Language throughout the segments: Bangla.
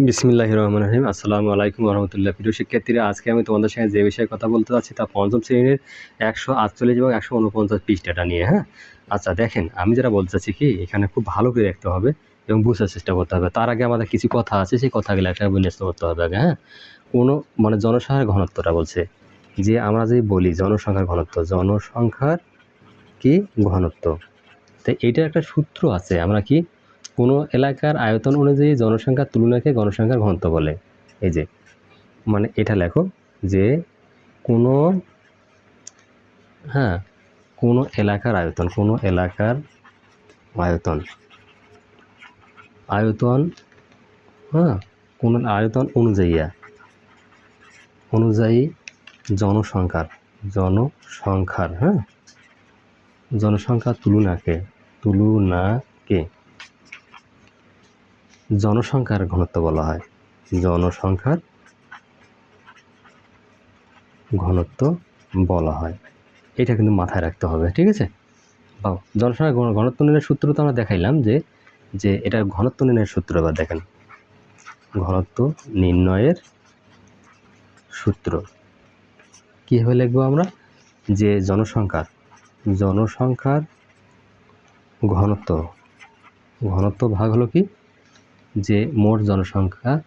বিসমিল্লাহির রহমানির রহিম। আসসালামু আলাইকুম ওয়া রাহমাতুল্লাহ। প্রিয় শিক্ষার্থীরা, আজকে আমি তোমাদের সঙ্গে যে বিষয়ে কথা বলতে যাচ্ছি তা পঞ্চম শ্রেণীর ১৪৮ এবং ১৪৯ পৃষ্ঠাটা নিয়ে। হ্যাঁ, আচ্ছা দেখেন, আমি যেটা বলতে চাচ্ছি কি, এখানে খুব ভালো করে দেখতে হবে এবং বোঝার চেষ্টা করতে হবে। তার আগে আমাদের কিছু কথা আছে, সেই কথাগুলো একটা বিন্যস্ত করতে হবে আগে। হ্যাঁ, কোনো জনসংখ্যার ঘনত্বটা বলছে যে, আমরা যদি বলি জনসংখ্যার ঘনত্ব, জনসংখ্যার কি ঘনত্ব, তো এইটার একটা সূত্র আছে। আমরা কি কোনো এলাকার আয়তন অনুযায়ী জনসংখ্যার তুলনাকে গণসংখ্যার ঘনত্ব বলে। এই যে এটা লেখো যে কোনো কোনো এলাকার আয়তন, কোনো এলাকার আয়তন কোনো আয়তন অনুযায়ী জনসংখ্যার তুলনাকে জনসংখ্যার ঘনত্ব বলা হয়। জনসংখ্যার ঘনত্ব বলা হয়। এটা কিন্তু মাথায় রাখতে হবে, ঠিক আছে? জনসংখ্যার ঘনত্ব নির্ণয়ের সূত্র তো আমরা দেখাইলাম যে এটা ঘনত্ব নির্ণয়ের সূত্র। এবার দেখেন, ঘনত্ব নির্ণয়ের সূত্র কীভাবে লিখবো আমরা? যে জনসংখ্যার ঘনত্ব ভাগ হলো কি, যে মোট জনসংখ্যার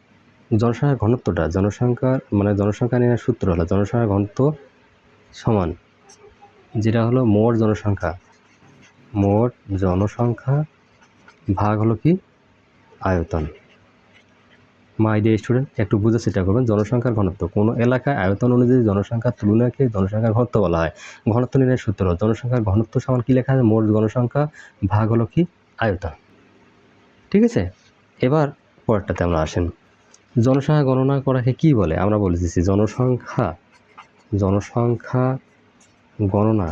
ঘনত্বটা, জনসংখ্যা নির্ণয়ের সূত্র হলো জনসংখ্যার ঘনত্ব সমান, যেটা হলো মোট জনসংখ্যা ভাগ হলো কি আয়তন। মাই ডিয়ার স্টুডেন্ট, একটু বুঝে চেষ্টা করবেন। জনসংখ্যার ঘনত্ব, কোনো এলাকায় আয়তন অনুযায়ী জনসংখ্যার তুলনাকে জনসংখ্যার ঘনত্ব বলা হয়। ঘনত্ব নির্ণয়ের সূত্র, জনসংখ্যার ঘনত্ব সমান কি লেখা আছে? মোট জনসংখ্যা ভাগ হলো কি আয়তন। ঠিক আছে, এবার পরেরটাতে আমরা আসেন। জনসংখ্যা গণনা করাকে কি বলে? আমরা বলে দিচ্ছি জনসংখ্যা গণনা,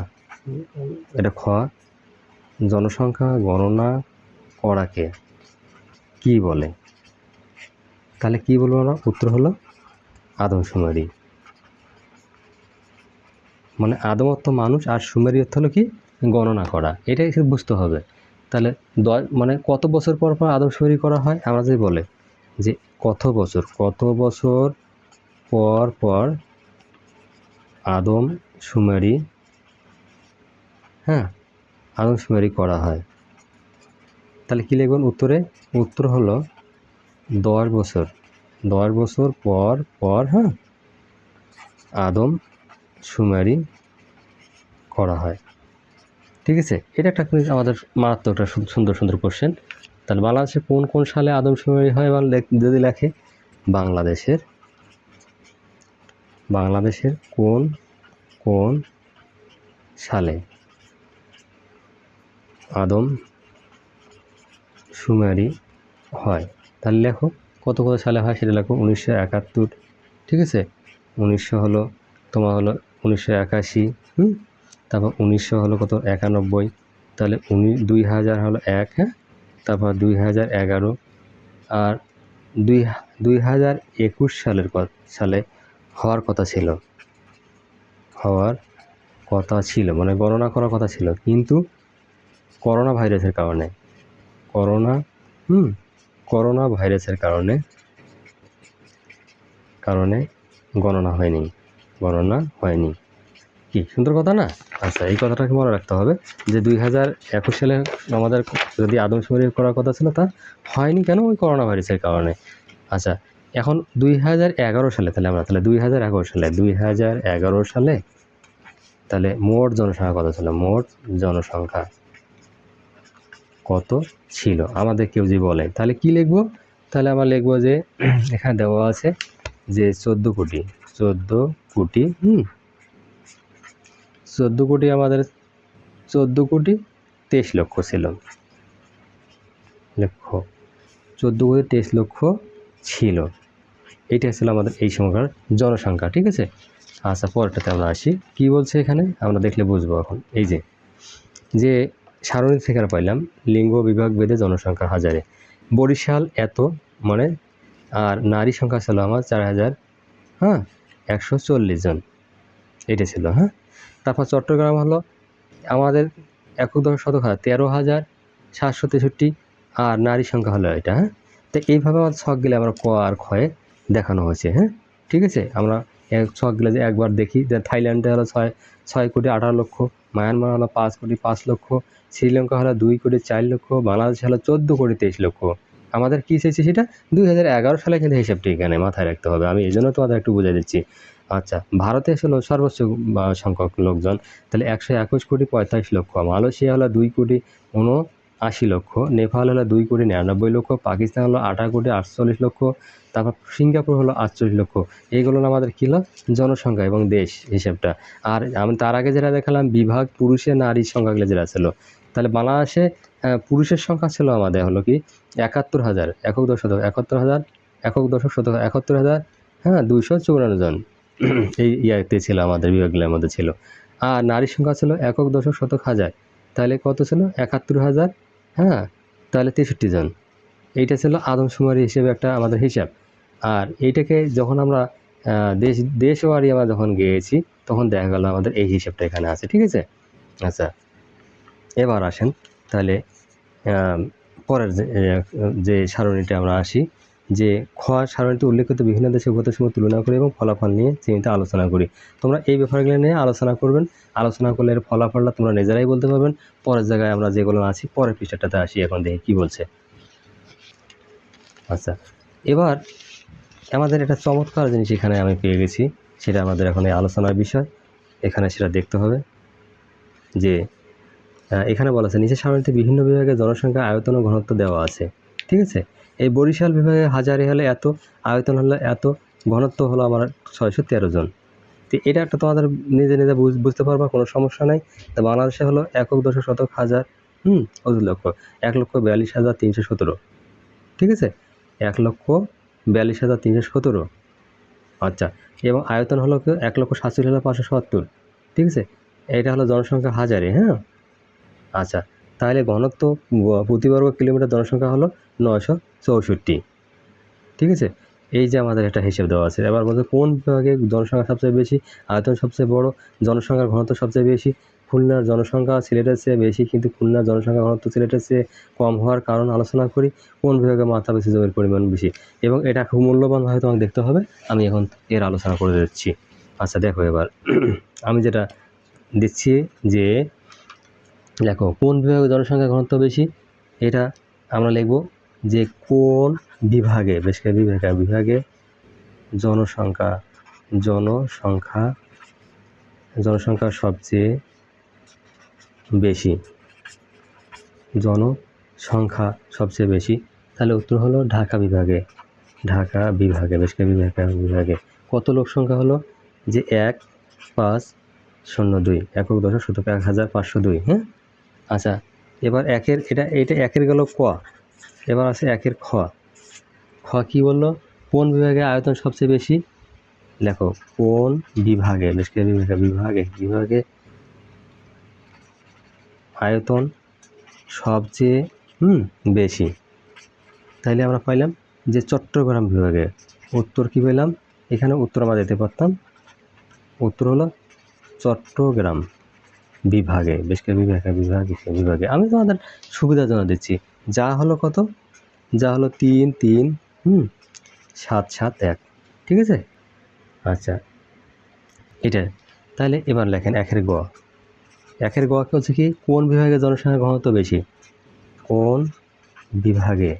এটা খ। জনসংখ্যা গণনা করাকে কি বলে? তাহলে কি বলবো আমরা? উত্তর হলো আদমশুমারি। আদম অর্থ মানুষ, আর শুমারি অর্থ হলো কি গণনা করা। এটাই বুঝতে হবে। তাহলে কত বছর পর পর আদমশুমারি করা হয়? আমরা যদি বলে যে কত বছর পর পর আদমশুমারি করা হয়, তাহলে কি লিখবেন উত্তরে? উত্তর হলো 10 বছর পর পর আদমশুমারি করা হয়। ঠিক আছে, এটা একটা আমাদের মারাত্মক একটা সুন্দর কোশ্চেন। তাহলে বাংলাদেশে কোন সালে আদমশুমারি হয়? যদি লেখে বাংলাদেশের কোন সালে আদমশুমারি হয়, তাহলে লেখো কত সালে হয় সেটা লেখো। 1971, ঠিক আছে। 1981, তারপর 1900 হলো কত? 91, তাহলে 2000 হলো 1, তারপর 2011, আর 2021 সালে হওয়ার কথা ছিল, গণনা করার কথা ছিল, কিন্তু করোনা ভাইরাসের কারণে গণনা হয়নি। কি সুন্দর কথা না? আচ্ছা, এই কথাটাকে মনে রাখতে হবে যে 2021 সালে আমাদের যদি আদমশুমারি করার কথা ছিল, তা হয়নি কেন? ওই করোনা ভাইরাসের কারণে। আচ্ছা, এখন 2011 সালে, তাহলে 2011 সালে তাহলে মোট জনসংখ্যা কত ছিল? মোট জনসংখ্যা কত ছিল আমাদের কেউ যদি বলে, তাহলে কি লিখবো? তাহলে আমরা লিখবো যে এখানে দেওয়া আছে যে 14 কোটি 23 লক্ষ ছিল। 23 লক্ষ ছিল। এটা ছিল আমাদের এই সময়কার জনসংখ্যা। ঠিক আছে, আচ্ছা পরেরটাতে আমরা আসি। কি বলছে এখানে আমরা দেখলে বুঝবো। এখন এই যে সারণী থেকে পাইলাম লিঙ্গ বিভাগ ভেদে জনসংখ্যা হাজারে। বরিশাল এত, আর নারী সংখ্যা ছিল আমার 4140 জন, এটা ছিল। তারপর চট্টগ্রাম হলো আমাদের একক শতক 13,763, আর নারী সংখ্যা হলো এটা। তো এইভাবে আমাদের ছকগুলো আমরা ক আর ক্ষয়ে দেখানো হয়েছে। হ্যাঁ, ঠিক আছে। আমরা ছকগুলো যে একবার দেখি, যে থাইল্যান্ডে হলো 6,18,00,000, মায়ানমার হলো 5,05,00,000, শ্রীলঙ্কা হলো 2,04,00,000, বাংলাদেশ হলো 14,23,00,000। আমাদের কী চেয়েছে সেটা 2011 সালে কিন্তু হিসাবটি এখানে মাথায় রাখতে হবে। আমি এই জন্য তোমাদের একটু বুঝিয়ে দিচ্ছি। আচ্ছা, ভারতে ছিল সর্বোচ্চ সংখ্যক লোকজন, তাহলে 121,45,00,000। মালয়েশিয়া হলো 2,79,80,00,000, নেপাল হলো 2,99,00,000, পাকিস্তান হলো 18,48,00,000, তারপর সিঙ্গাপুর হলো 48,00,000। এইগুলো আমাদের কী হলো জনসংখ্যা এবং দেশ হিসেবটা। আর আমি তার আগে যেটা দেখালাম বিভাগ পুরুষে নারীর সংখ্যাগুলো যেটা ছিল, তাহলে বাংলাদেশে পুরুষের সংখ্যা ছিল আমাদের হলো কি 71,000, একক দশক 71,000, একক দশক শতক 71,000, হ্যাঁ, 254 জন এই ইয়াতে ছিল, আমাদের বিভাগগুলোর মধ্যে ছিল। আর নারীর সংখ্যা ছিল একক দশক শতক হাজার, তাহলে কত ছিল 71,000, হ্যাঁ, তাহলে 63 জন। এইটা ছিল আদমশুমারি হিসেবে একটা আমাদের হিসাব। আর এইটাকে যখন আমরা দেশওয়ারি আমরা যখন গিয়েছি তখন দেখা গেল আমাদের এই হিসাবটা এখানে আছে, ঠিক আছে। আচ্ছা, এবার আসেন তাহলে পরের যে সারণীটা আমরা আসি, যে খ সারণীতে উল্লেখিত বিভিন্ন দেশের ভূতসমূহ তুলনা করি এবং ফলাফল নিয়ে চিন্তা আলোচনা করি। তোমরা এই ব্যাপারগুলো নিয়ে আলোচনা করবেন, আলোচনা করলে এর ফলাফলটা তোমরা নিজেরাই বলতে পারবেন। পরের জায়গায় আমরা যেগুলো আছি পরের পৃষ্ঠাটাতে আসি, এখন দেখি কী বলছে। আচ্ছা, এবার আমাদের একটা চমৎকার জিনিস এখানে আমি পেয়ে গেছি, সেটা আমাদের এখন এই আলোচনার বিষয়। এখানে সেটা দেখতে হবে যে এখানে বলা আছে নিচের সারণীতে বিভিন্ন বিভাগে জনসংখ্যা, আয়তন ও ঘনত্ব দেওয়া আছে, ঠিক আছে। এই বরিশাল বিভাগে হাজারে হলে এত, আয়তন হলো এত, ঘনত্ব হলো আমার 613 জন। তো এটা একটা তোমাদের নিজে নিজে বুঝতে পারবা, কোনো সমস্যা নাই। তো বাংলাদেশে হলো একক দশক শতক হাজার, লক্ষ 1,42,317, ঠিক আছে, 1,42,317। আচ্ছা, এবং আয়তন হলো 1,47,570, ঠিক আছে। এটা হলো জনসংখ্যা হাজারে, হ্যাঁ। আচ্ছা, তাহলে ঘনত্ব প্রতি বর্গ কিলোমিটার জনসংখ্যা হলো 964, ঠিক আছে। এই যে আমাদের একটা হিসেব দেওয়া আছে। এবার বলতে কোন বিভাগে জনসংখ্যা সবচেয়ে বেশি, আয়তন সবচেয়ে বড়, জনসংখ্যার ঘনত্ব সবচেয়ে বেশি। খুলনার জনসংখ্যা সিলেটের চেয়ে বেশি, কিন্তু খুলনার জনসংখ্যার ঘনত্ব সিলেটের চেয়ে কম হওয়ার কারণ আলোচনা করি। কোন বিভাগে মাথা পিছু জমির পরিমাণ বেশি, এবং এটা খুব মূল্যবানভাবে তোমাকে দেখতে হবে। আমি এখন এর আলোচনা করে দিচ্ছি। আচ্ছা, দেখো এবার আমি যেটা দিচ্ছি যে দেখো কোন বিভাগে জনসংখ্যার ঘনত্ব বেশি, এটা আমরা লিখব যে কোন বিভাগে, বেশ করে বিভাগে জনসংখ্যা সবচেয়ে বেশি, জনসংখ্যা সবচেয়ে বেশি। তাহলে উত্তর হলো ঢাকা বিভাগে, বেশ করে বিভাগে কত লোক সংখ্যা হলো যে 1,502, একক দশক শতক 1,502, হ্যাঁ। আচ্ছা, এবার এটা একের গেল ক, এবার আছে একের খ। কি বললো, কোন বিভাগে আয়তন সবচেয়ে বেশি, দেখো কোন বিভাগে, বেশ করে বিভাগে আয়তন সবচেয়ে বেশি। তাইলে আমরা পাইলাম যে চট্টগ্রাম বিভাগে। উত্তর কি পেলাম, এখানে উত্তর আমরা দিতে পারতাম, উত্তর হলো চট্টগ্রাম বিভাগে, বেশ করে বিভাগে। আমি তোমাদের সুবিধার জন্য দিচ্ছি। যা হলো কত, যা হলো 3,3,7,7,1, ঠিক আছে। আচ্ছা, এটা তাহলে এবার লেখেন একের গ হচ্ছে কি কোন বিভাগে জনসংখ্যার ঘনত্ব বেশি, কোন বিভাগে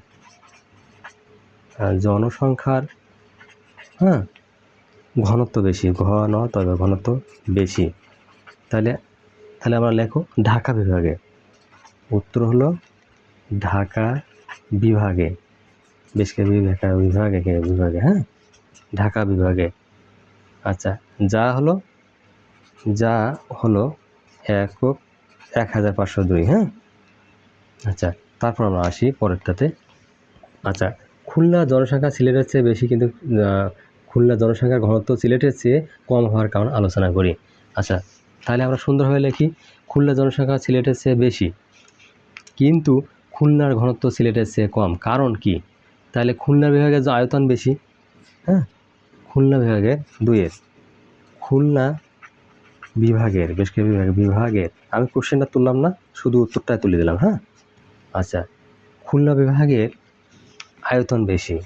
জনসংখ্যার ঘনত্ব বেশি, ঘনত্ব বেশি। তাহলে আমরা লেখো ঢাকা বিভাগে। উত্তর হলো ঢাকা বিভাগে, বেশ করে বিভাগে, হ্যাঁ, ঢাকা বিভাগে। আচ্ছা, যা হলো 1,502, হ্যাঁ। আচ্ছা, তারপর আমরা আসি পরেরটাতে। আচ্ছা, খুলনা জনসংখ্যা সিলেটের চেয়ে বেশি, কিন্তু খুলনা জনসংখ্যার ঘনত্ব সিলেটের চেয়ে কম হওয়ার কারণ আলোচনা করি। আচ্ছা, তাহলে আমরা সুন্দরভাবে লিখি খুলনা জনসংখ্যা সিলেটের চেয়ে বেশি, কিন্তু খুলনার ঘনত্ব সিলেটের চেয়ে কম, কারণ কি। তাহলে খুলনা বিভাগের যে আয়তন বেশি, হ্যাঁ, খুলনা বিভাগের খুলনা বিভাগের, বেশ করে বিভাগের আমি কোশ্চেনটা তুললাম না, শুধু উত্তরটাই তুলে দিলাম, হ্যাঁ। আচ্ছা, খুলনা বিভাগের আয়তন বেশি,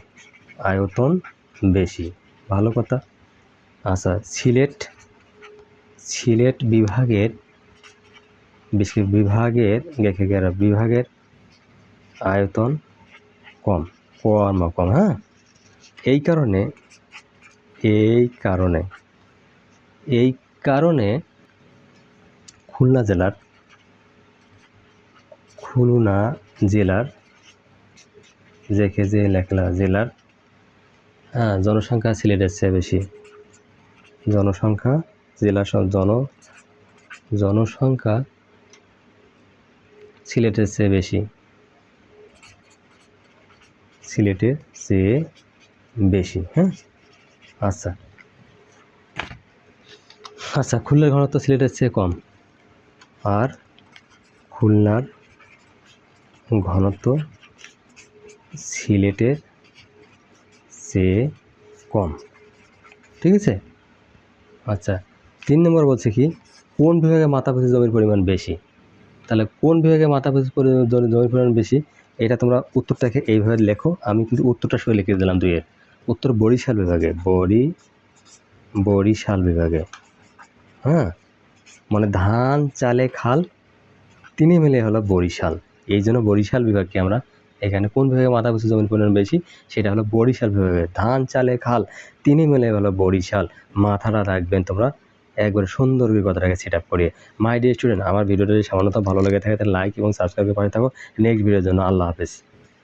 আয়তন বেশি, ভালো কথা। আচ্ছা, সিলেট বিভাগের বিভাগের আয়তন কম, কম, হ্যাঁ। এই কারণে খুলনা জেলার জেলার হ্যাঁ জনসংখ্যা সিলেটের চেয়ে বেশি, জনসংখ্যা সিলেটের চেয়ে বেশি, হ্যাঁ। আচ্ছা, খুলনার ঘনত্ব সিলেটের চেয়ে কম, আর খুলনার ঘনত্ব সিলেটের চেয়ে কম, ঠিক আছে। আচ্ছা, 3 নম্বর বলছে কি, কোন বিভাগে মাথাপিছু জমির পরিমাণ বেশি? তাহলে কোন বিভাগে মাথাপিছু জমির পরিমাণ বেশি, এটা তোমরা উত্তরটাকে এইভাবে লেখো। আমি কিন্তু উত্তরটা সহ লিখে দিলাম 2 এর উত্তর বরিশাল বিভাগে, হ্যাঁ। মানে ধান চালে খাল তিনই মিলে হলো বরিশাল। এই জন্য বরিশাল বিভাগকে আমরা এখানে কোন বিভাগে মাথাপিছু জমির পরিমাণ বেশি, সেটা হলো বরিশাল বিভাগে। ধান চালে খাল তিনই মিলে হলো বরিশাল। মাথাটা রাখবেন তোমরা, একবারে সুন্দর কথাটাকে সেট আপ করিয়ে। মাই ডিয়ার স্টুডেন্ট, আমার ভিডিওটা যদি সামান্যতম ভালো লেগে থাকে তাহলে লাইক এবং সাবস্ক্রাইব করে পাশে থাকো নেক্সট ভিডিওর জন্য। আল্লাহ হাফেজ।